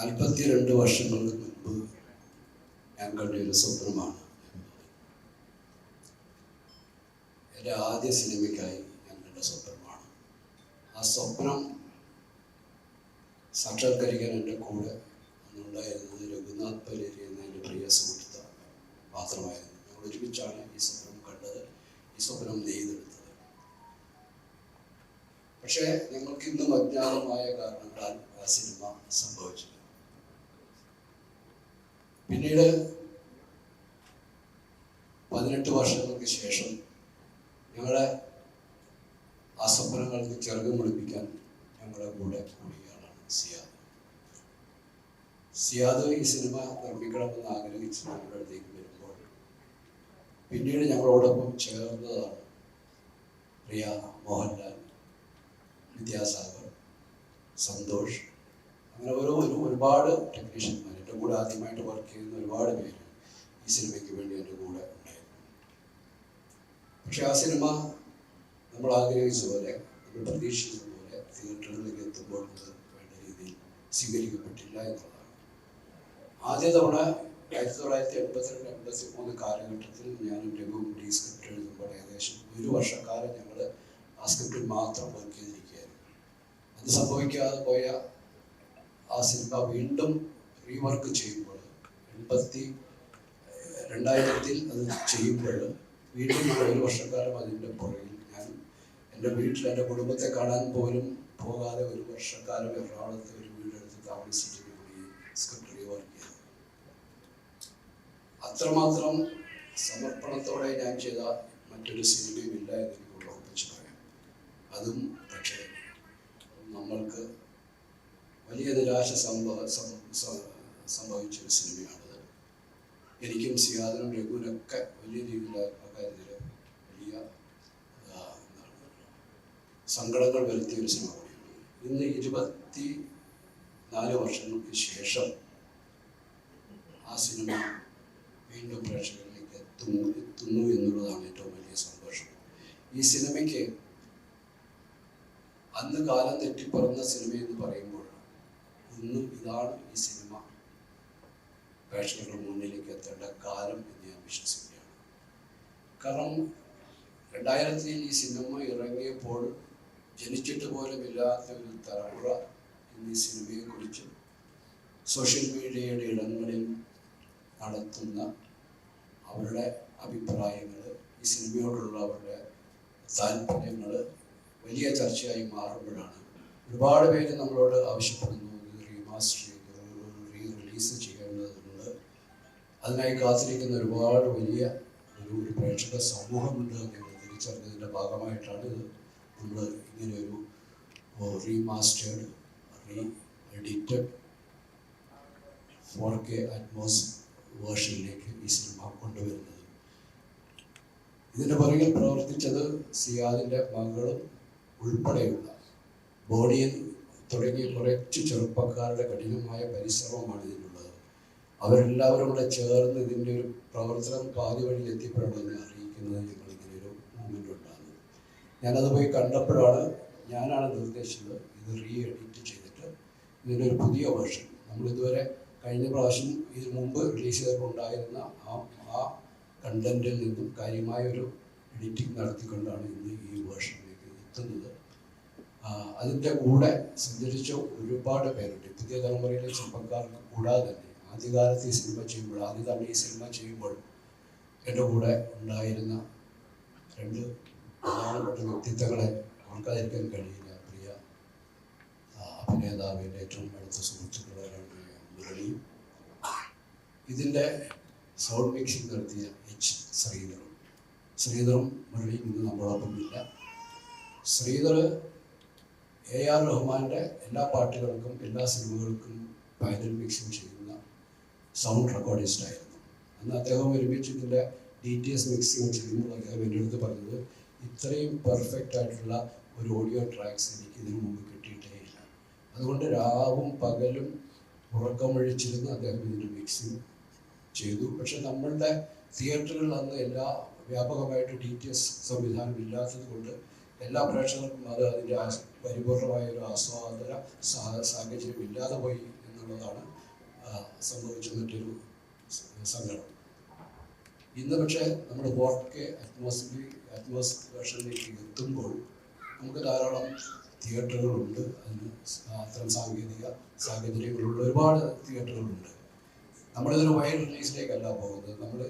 42 വർഷങ്ങൾക്ക് മുൻപ് ഞാൻ കണ്ടൊരു സ്വപ്നമാണ്. എൻ്റെ ആദ്യ സിനിമയ്ക്കായി ഞാൻ കണ്ട സ്വപ്നമാണ്. ആ സ്വപ്നം സാക്ഷാത്കരിക്കാൻ എൻ്റെ കൂടെ അന്നുണ്ടായിരുന്നത് രഘുനാഥ് പലേരി എന്ന എൻ്റെ പ്രിയ സുഹൃത്ത് മാത്രമായിരുന്നു. ഞങ്ങൾ ഒരുമിച്ചാണ് ഈ സ്വപ്നം കണ്ടത്, ഈ സ്വപ്നം നെയ്തെടുത്തത്. പക്ഷേ ഞങ്ങൾക്ക് ഇന്നും അജ്ഞാതമായ കാരണങ്ങളാൽ ആ സിനിമ സംഭവിച്ചില്ല. പിന്നീട് 18 വർഷങ്ങൾക്ക് ശേഷം ഞങ്ങളുടെ ആ സ്വപ്നങ്ങൾക്ക് ചിറക് മുളിപ്പിക്കാൻ ഞങ്ങളുടെ കൂടെ കൂടിയാണ് സിയാദ് ഈ സിനിമ നിർമ്മിക്കണമെന്ന് ആഗ്രഹിച്ച് ഞങ്ങളുടെ അടുത്തേക്ക് വരുമ്പോൾ പിന്നീട് ഞങ്ങളോടൊപ്പം ചേർന്നതാണ് പ്രിയ മോഹൻലാൽ, വിദ്യാസാഗർ, സന്തോഷ്, അങ്ങനെ ഒരുപാട് ടെക്നീഷ്യന്മാർ, എൻ്റെ കൂടെ ആദ്യമായിട്ട് വർക്ക് ചെയ്യുന്ന ഒരുപാട് പേര് ഈ സിനിമയ്ക്ക് വേണ്ടി എൻ്റെ കൂടെ ഉണ്ടായിരുന്നു. പക്ഷെ ആ സിനിമ നമ്മൾ ആഗ്രഹിച്ച പോലെ, നമ്മൾ പ്രതീക്ഷിച്ച പോലെ തിയേറ്ററുകളിലേക്ക് എത്തുമ്പോൾ വേണ്ട രീതിയിൽ സ്വീകരിക്കപ്പെട്ടില്ല എന്നുള്ളതാണ്. ആദ്യ തവണ 1982-83 കാലഘട്ടത്തിൽ ഞാനും രഘുവും ഈ സ്ക്രിപ്റ്റ് എഴുതുമ്പോൾ ഏകദേശം 1 വർഷക്കാലം ഞങ്ങൾ ആ സ്ക്രിപ്റ്റിൽ മാത്രം വർക്ക് ചെയ്തിരിക്കുകയായിരുന്നു. അത് സംഭവിക്കാതെ പോയ ആ സിനിമ വീണ്ടും റീവർക്ക് ചെയ്യുമ്പോൾ 2000-ൽ അത് ചെയ്യുമ്പോൾ വീണ്ടും 1 വർഷക്കാലം അതിൻ്റെ പുറകിൽ ഞാൻ എൻ്റെ വീട്ടിൽ എൻ്റെ കുടുംബത്തെ കാണാൻ പോലും പോകാതെ 1 വർഷക്കാലം എറണാകുളത്ത് ഒരു വീടെടുത്ത് താമസിച്ചിട്ട് ഈ സ്ക്രിപ്റ്റ് റീവർക്ക് ചെയ്തു. അത്രമാത്രം സമർപ്പണത്തോടെ ഞാൻ ചെയ്ത മറ്റൊരു സിനിമയും ഇല്ല എന്ന് എനിക്ക് ഉറപ്പിച്ച് പറയാം. അതും പക്ഷേ നമ്മൾക്ക് വലിയ നിരാശ സംഭവിച്ചൊരു സിനിമയാണത്. എനിക്കും സിയാദിനും രഘുവിനൊക്കെ വലിയ രീതിയിലുള്ള കാര്യത്തിൽ വലിയ സങ്കടങ്ങൾ വരുത്തിയൊരു സിനിമ കൂടിയാണ്. ഇന്ന് 24 വർഷങ്ങൾക്ക് ശേഷം ആ സിനിമ വീണ്ടും പ്രേക്ഷകരിലേക്ക് എത്തുന്നു എന്നുള്ളതാണ് ഏറ്റവും വലിയ സന്തോഷം. ഈ സിനിമയ്ക്ക് അന്ന് കാലം തെറ്റിപ്പറന്ന സിനിമ എന്ന് പറയുമ്പോൾ ഇന്നും ഇതാണ് ഈ സിനിമ പ്രേക്ഷകരുടെ മുന്നിലേക്ക് എത്തേണ്ട കാലം എന്ന് ഞാൻ വിശ്വസിക്കുകയാണ്. കാരണം 2000-ൽ ഈ സിനിമ ഇറങ്ങിയപ്പോൾ ജനിച്ചിട്ട് പോലും ഇല്ലാത്ത ഒരു തലമുറ ഇന്ന് ഈ സിനിമയെക്കുറിച്ച് സോഷ്യൽ മീഡിയയുടെ ഇടങ്ങളിൽ നടത്തുന്ന അവരുടെ അഭിപ്രായങ്ങൾ, ഈ സിനിമയോടുള്ള അവരുടെ താല്പര്യങ്ങൾ വലിയ ചർച്ചയായി മാറുമ്പോഴാണ് ഒരുപാട് പേര് നമ്മളോട് ആവശ്യപ്പെടുന്നു റീമാസ്റ്റർ ചെയ്ത് റിലീസ് ചെയ്യേണ്ടതുണ്ട്. അതിനായി കാത്തിരിക്കുന്ന ഒരുപാട് വലിയ ഒരു പ്രേക്ഷക സമൂഹമുണ്ട് എന്ന് തിരിച്ചറിഞ്ഞതിൻ്റെ ഭാഗമായിട്ടാണ് നമ്മൾ ഇങ്ങനെയൊരു റീമാസ്റ്റേർഡ്, എഡിറ്റഡ് 4K അറ്റ്മോസ് വേർഷനിലേക്ക് ഈ സിനിമ കൊണ്ടുവരുന്നത്. ഇതിൻ്റെ പുറകിൽ പ്രവർത്തിച്ചത് സിയാദിൻ്റെ മകളും ഉൾപ്പെടെയുള്ള ബോഡിയിൽ തുടങ്ങിയ കുറച്ച് ചെറുപ്പക്കാരുടെ കഠിനമായ പരിശ്രമമാണ് ഇതിനുള്ളത്. അവരെല്ലാവരും കൂടെ ചേർന്ന് ഇതിൻ്റെ ഒരു പ്രവർത്തനം പാതി വഴി എത്തിയപ്പോഴാണ് അറിയിക്കുന്നത് ഞങ്ങളിങ്ങനെ ഒരു മൂവ്മെൻ്റ് ഉണ്ടാകുന്നത്. ഞാനത് പോയി കണ്ടപ്പോഴാണ് ഞാനാണ് നിർദ്ദേശിച്ചത് ഇത് എഡിറ്റ് ചെയ്തിട്ട് ഇതിൻ്റെ ഒരു പുതിയ വേർഷൻ, നമ്മളിതുവരെ കഴിഞ്ഞ പ്രാവശ്യം ഇതിനു മുമ്പ് റിലീസ് ചെയ്തപ്പോൾ ഉണ്ടായിരുന്ന ആ കണ്ടന്റിൽ നിന്നും കാര്യമായൊരു എഡിറ്റിംഗ് നടത്തിക്കൊണ്ടാണ് ഇന്ന് ഈ വേർഷനിലേക്ക് എത്തുന്നത്. അതിൻ്റെ കൂടെ സഞ്ചരിച്ച ഒരുപാട് പേരുണ്ട്. പുതിയ തലമുറയിലെ ചെറുപ്പക്കാർക്ക് കൂടാതെ തന്നെ ആദ്യകാലത്ത് ഈ സിനിമ ചെയ്യുമ്പോൾ, ആദ്യ തവണ ഈ സിനിമ ചെയ്യുമ്പോൾ എൻ്റെ കൂടെ ഉണ്ടായിരുന്ന 2 പ്രധാനപ്പെട്ട വ്യക്തിത്വങ്ങളെ ഓർക്കാതിരിക്കാൻ കഴിയില്ല. പ്രിയ അഭിനേതാവിൻ്റെ ഏറ്റവും അടുത്ത സുഹൃത്തുക്കളാണ് മുരളിയും ഇതിൻ്റെ സൗണ്ട് മിക്സിംഗ് നടത്തിയ ശ്രീധറും മുരളിയും ഇന്ന് നമ്മളോടൊപ്പം ഇല്ല. ശ്രീധർ AR റഹ്മാൻ്റെ എല്ലാ പാട്ടുകൾക്കും എല്ലാ സിനിമകൾക്കും ഫൈനൽ മിക്സിംഗ് ചെയ്യുന്ന സൗണ്ട് റെക്കോർഡിസ്റ്റായിരുന്നു. അന്ന് അദ്ദേഹം ഒരുമിച്ച് ഇതിൻ്റെ DTS മിക്സിംഗ് ചെയ്യുമ്പോൾ അദ്ദേഹം എൻ്റെ അടുത്ത് പറഞ്ഞത് ഇത്രയും പെർഫെക്റ്റ് ആയിട്ടുള്ള ഒരു ഓഡിയോ ട്രാക്സ് എനിക്ക് ഇതിനു മുമ്പ് കിട്ടിയിട്ടേ ഇല്ല. അതുകൊണ്ട് രാവും പകലും ഉറക്കമൊഴിച്ചിരുന്ന് അദ്ദേഹം ഇതിൻ്റെ മിക്സിംഗ് ചെയ്തു. പക്ഷെ നമ്മളുടെ തിയേറ്ററുകളിൽ അന്ന് എല്ലാ വ്യാപകമായിട്ട് DTS സംവിധാനം ഇല്ലാത്തത് കൊണ്ട് എല്ലാ പ്രേക്ഷകർക്കും അത് അതിൻ്റെ പരിപൂർണമായ ഒരു ആസ്വാദന സാഹചര്യം ഇല്ലാതെ പോയി എന്നുള്ള എന്നുള്ളതാണ് സംഭവിച്ച മറ്റൊരു സങ്കടം. ഇന്ന് പക്ഷേ നമ്മൾ 4K അറ്റ്മോസ് വേർഷനിലേക്ക് എത്തുമ്പോൾ നമുക്ക് ധാരാളം തിയേറ്ററുകളുണ്ട്. അതിന് അത്തരം സാങ്കേതികങ്ങളുള്ള ഒരുപാട് തിയേറ്ററുകളുണ്ട്. നമ്മളിതൊരു വൈഡ് റിലീസിലേക്കല്ല പോകുന്നത്. നമ്മൾ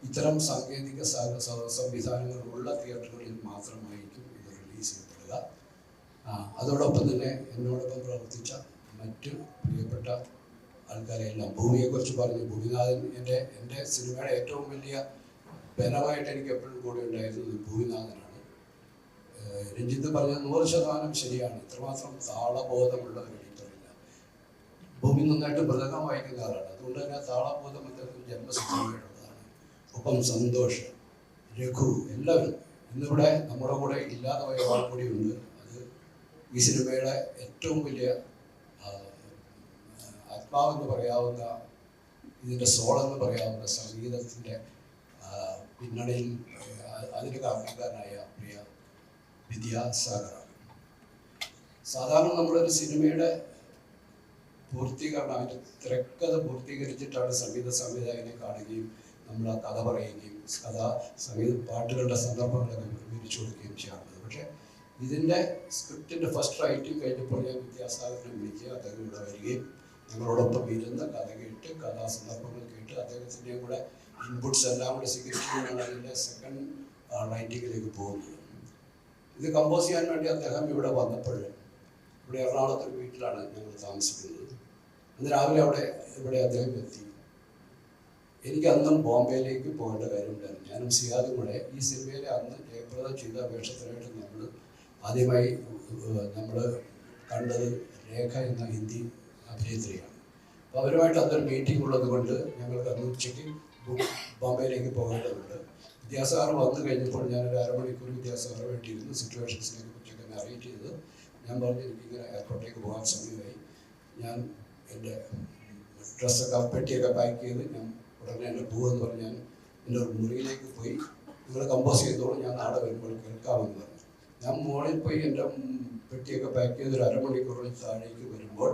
ഇത്തരം സാങ്കേതിക സംവിധാനങ്ങളുള്ള തിയേറ്ററുകളിൽ മാത്രമായിരിക്കും ഇത് റിലീസ് ചെയ്യപ്പെടുക. അതോടൊപ്പം തന്നെ എന്നോടൊപ്പം പ്രവർത്തിച്ച മറ്റ് പ്രിയപ്പെട്ട ആൾക്കാരെല്ലാം, ഭൂമിയെക്കുറിച്ച് പറഞ്ഞു. ഭൂമിനാഥൻ എൻ്റെ സിനിമയുടെ ഏറ്റവും വലിയ ബലമായിട്ട് എനിക്ക് എപ്പോഴും കൂടെ ഉണ്ടായിരുന്നത് ഭൂമിനാഥനാണ്. രഞ്ജിത്ത് പറഞ്ഞത് 100% ശരിയാണ്. ഇത്രമാത്രം താളബോധമുള്ള ഒരു എഡിറ്ററില്ല. ഭൂമി നന്നായിട്ട് മൃദംഗം വായിക്കുന്ന ആളാണ്. അതുകൊണ്ട് തന്നെ താളബോധം അദ്ദേഹത്തിന് ജന്മസിദ്ധമായിട്ടുള്ളതാണ്. ഒപ്പം സന്തോഷ്, രഘു, എല്ലാവരും ഇന്നിവിടെ നമ്മുടെ കൂടെ ഇല്ലാതെ പോയ ആൾ കൂടിയുണ്ട്. അത് ഈ സിനിമയുടെ ഏറ്റവും വലിയ ആത്മാവെന്ന് പറയാവുന്ന, ഇതിൻ്റെ സോളെന്ന് പറയാവുന്ന സംഗീതത്തിൻ്റെ പിന്നണിയിൽ അതിന് കാരണക്കാരനായ പ്രിയ വിദ്യാസാഗർ. സാധാരണ നമ്മളൊരു സിനിമയുടെ പൂർത്തീകരണം, അതിൻ്റെ തിരക്കഥ പൂർത്തീകരിച്ചിട്ടാണ് സംഗീത സംവിധായകനെ കാണുകയും നമ്മൾ ആ കഥ പറയുകയും പാട്ടുകളുടെ സന്ദർഭങ്ങളൊക്കെ വിവരിച്ചു കൊടുക്കുകയും ചെയ്യാറുള്ളത്. പക്ഷേ ഇതിൻ്റെ സ്ക്രിപ്റ്റിൻ്റെ ഫസ്റ്റ് റൈറ്റിംഗ് കഴിഞ്ഞപ്പോൾ ഞാൻ വിദ്യാസാഗറിനെ വിളിക്കുക, അദ്ദേഹം ഇവിടെ വരികയും ഞങ്ങളോടൊപ്പം ഇരുന്ന് കഥ കേട്ട് കഥാസന്ദർഭങ്ങൾ കേട്ട് അദ്ദേഹത്തിൻ്റെയും കൂടെ ഇൻപുട്സ് എല്ലാം കൂടെ സ്വീകരിച്ചുകൊണ്ടാണ് അതിൻ്റെ സെക്കൻഡ് റൈറ്റിങ്ങിലേക്ക് പോകുന്നത്. ഇത് കമ്പോസ് ചെയ്യാൻ വേണ്ടി അദ്ദേഹം ഇവിടെ വന്നപ്പോൾ, ഇവിടെ എറണാകുളത്തൊരു വീട്ടിലാണ് ഞങ്ങൾ താമസിക്കുന്നത്. അന്ന് രാവിലെ ഇവിടെ അദ്ദേഹം എത്തി. എനിക്ക് അന്നും ബോംബെയിലേക്ക് പോകേണ്ട കാര്യമുണ്ടായിരുന്നു. ഞാനും സിയാദും കൂടെ ഈ സിനിമയിലെ അന്ന് ജയപ്രദ ചെയ്ത വേഷത്തിനായിട്ട് ആദ്യമായി നമ്മൾ കണ്ടത് രേഖ എന്ന ഹിന്ദി അഭിനേത്രിയാണ്. അപ്പോൾ അവരുമായിട്ട് അന്നൊരു മീറ്റിംഗ് ഉള്ളത് കൊണ്ട് ഞങ്ങൾക്ക് അന്ന് ഉച്ചയ്ക്ക് ബോംബെയിലേക്ക് പോകേണ്ടതുണ്ട്. വിദ്യാസാഗർ വന്നു കഴിഞ്ഞപ്പോൾ ഞാനൊരു അരമണിക്കൂർ വിദ്യാസാഗർ വേണ്ടിയിരുന്നു സിറ്റുവേഷൻസിനെ കുറിച്ചൊക്കെ നറേറ്റ് ചെയ്ത് ഞാൻ പറഞ്ഞു എനിക്കിങ്ങനെ എയർപോർട്ടിലേക്ക് പോകാൻ സമയമായി. ഞാൻ എൻ്റെ ഡ്രസ്സൊക്കെ പെട്ടിയൊക്കെ പാക്ക് ചെയ്ത് ഞാൻ ഉടനെ തന്നെ പോകുമെന്ന് പറഞ്ഞ് ഞാൻ എൻ്റെ ഒരു മുറിയിലേക്ക് പോയി. നിങ്ങൾ കമ്പോസ് ചെയ്തോളൂ, ഞാൻ നാളെ വരുമ്പോൾ കേൾക്കാമെന്ന് പറഞ്ഞു. ഞാൻ മോളിൽ പോയി എൻ്റെ പെട്ടിയൊക്കെ പാക്ക് ചെയ്ത് ഒരു അരമണിക്കൂറിൽ താഴേക്ക് വരുമ്പോൾ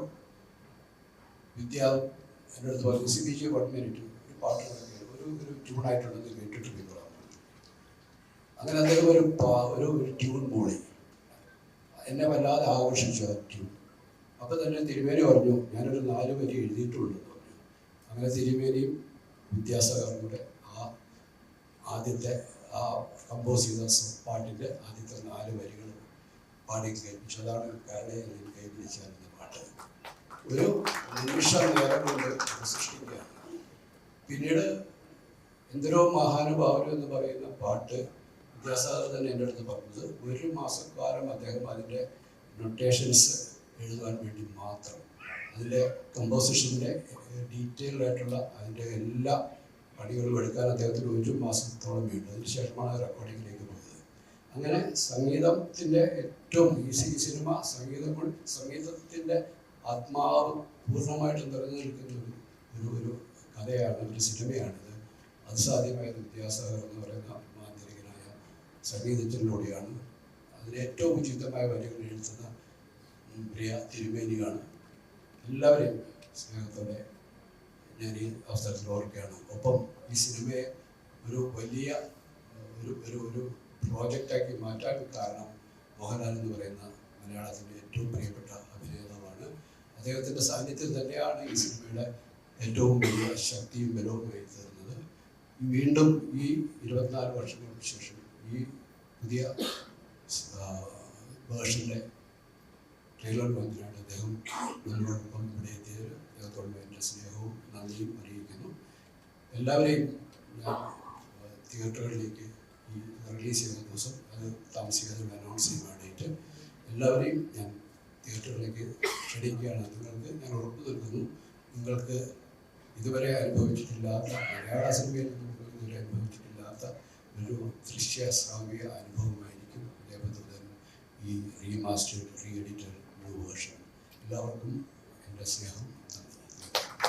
വിദ്യ എൻ്റെ അടുത്ത് പറഞ്ഞു, CBG 1 മിനിറ്റ് ഒരു പാട്ട് ഒരു ട്യൂണായിട്ടുള്ളത് കേട്ടിട്ട് പോയി പറഞ്ഞു. അങ്ങനെ അദ്ദേഹം ഒരു ട്യൂൺ മൂളി. എന്നെ വല്ലാതെ ആകർഷിച്ചു ആ ട്യൂൺ. അപ്പോൾ തന്നെ തിരുമേനി പറഞ്ഞു, ഞാനൊരു 4 വരി എഴുതിയിട്ടുണ്ടെന്ന് പറഞ്ഞു. അങ്ങനെ തിരുമേനിയും വിദ്യാസാഗറും കൂടെ ആദ്യത്തെ കമ്പോസ് ചെയ്ത പാട്ടിൻ്റെ ആദ്യത്തെ 4 വരികൾ പാടി കേൾപ്പിച്ചു. അതാണ് കാരണയെ കൈപിടിച്ചാൽ എന്ന പാട്ട്. ഒരു നിമിഷ നേരം കൊണ്ട് സൃഷ്ടിക്കുകയാണ്. പിന്നീട് എന്തൊരോ മഹാനുഭാവരും എന്ന് പറയുന്ന പാട്ട് വിദ്യാസാഗർ തന്നെ എൻ്റെ അടുത്ത് പറഞ്ഞത് 1 മാസക്കാലം അദ്ദേഹം അതിൻ്റെ നൊട്ടേഷൻസ് എഴുതുവാൻ വേണ്ടി മാത്രം, അതിൻ്റെ കമ്പോസിഷൻ്റെ ഡീറ്റെയിൽഡ് ആയിട്ടുള്ള അതിൻ്റെ എല്ലാ പണികളും എടുക്കാൻ അദ്ദേഹത്തിന് 1 മാസത്തോളം വേണ്ടി. അതിനുശേഷമാണ് റെക്കോർഡിങ്ങിലേക്ക് പോയത്. അങ്ങനെ സംഗീതത്തിൻ്റെ ഏറ്റവും ഈ സിനിമ സംഗീതത്തിൻ്റെ ആത്മാവ് പൂർണ്ണമായിട്ട് നിറഞ്ഞു നിൽക്കുന്ന ഒരു കഥയാണ്, ഒരു സിനിമയാണിത്. അത് സാധ്യമായത് വിദ്യാസാഗർ എന്ന് പറയുന്ന മാന്ത്രികനായ സംഗീതത്തിലൂടെയാണ്. അതിന് ഏറ്റവും ഉചിതമായ വരികൾ എഴുതുന്ന പ്രിയ തിരുമേനിയാണ്. എല്ലാവരെയും സ്നേഹത്തോടെ ഞാൻ ഈ അവസരത്തിൽ ഓർക്കുകയാണ്. ഒപ്പം ഈ സിനിമയെ ഒരു വലിയ ഒരു പ്രോജക്റ്റാക്കി മാറ്റാൻ കാരണം മോഹൻലാൽ എന്ന് പറയുന്ന മലയാളത്തിൻ്റെ ഏറ്റവും പ്രിയപ്പെട്ട അഭിനേതാവാണ്. അദ്ദേഹത്തിൻ്റെ സാന്നിധ്യം തന്നെയാണ് ഈ സിനിമയുടെ ഏറ്റവും വലിയ ശക്തിയും ബലവുമായി തീർന്നത്. വീണ്ടും ഈ 24 വർഷങ്ങൾക്ക് ശേഷം ഈ പുതിയ വേർഷൻ്റെ ട്രെയിലർ ലോഞ്ചിനായിട്ട് അദ്ദേഹം നമ്മളോടൊപ്പം ഇവിടെ എത്തിയത് അദ്ദേഹത്തോടുള്ള എൻ്റെ സ്നേഹവും നന്ദിയും അറിയിക്കുന്നു. എല്ലാവരെയും ഞാൻ തിയേറ്ററുകളിലേക്ക് ഈ റിലീസ് ചെയ്യുന്ന ദിവസം അത് താമസിക്കാതെ അനൗൺസ് ചെയ്യുന്ന ഡേറ്റ് എല്ലാവരെയും ഞാൻ തിയേറ്ററിലേക്ക് ക്ഷണിക്കുകയാണ്. നിങ്ങൾക്ക് ഞാൻ ഉറപ്പ് നൽകുന്നു, നിങ്ങൾക്ക് ഇതുവരെ അനുഭവിച്ചിട്ടില്ലാത്ത, മലയാള സിനിമയിൽ നിങ്ങൾക്ക് ഇതുവരെ അനുഭവിച്ചിട്ടില്ലാത്ത ഒരു ദൃശ്യ ശ്രാവ്യ അനുഭവമായിരിക്കും ദേവദൂതൻ ഈ remastered re edited new version. എല്ലാവർക്കും എൻ്റെ സ്നേഹം.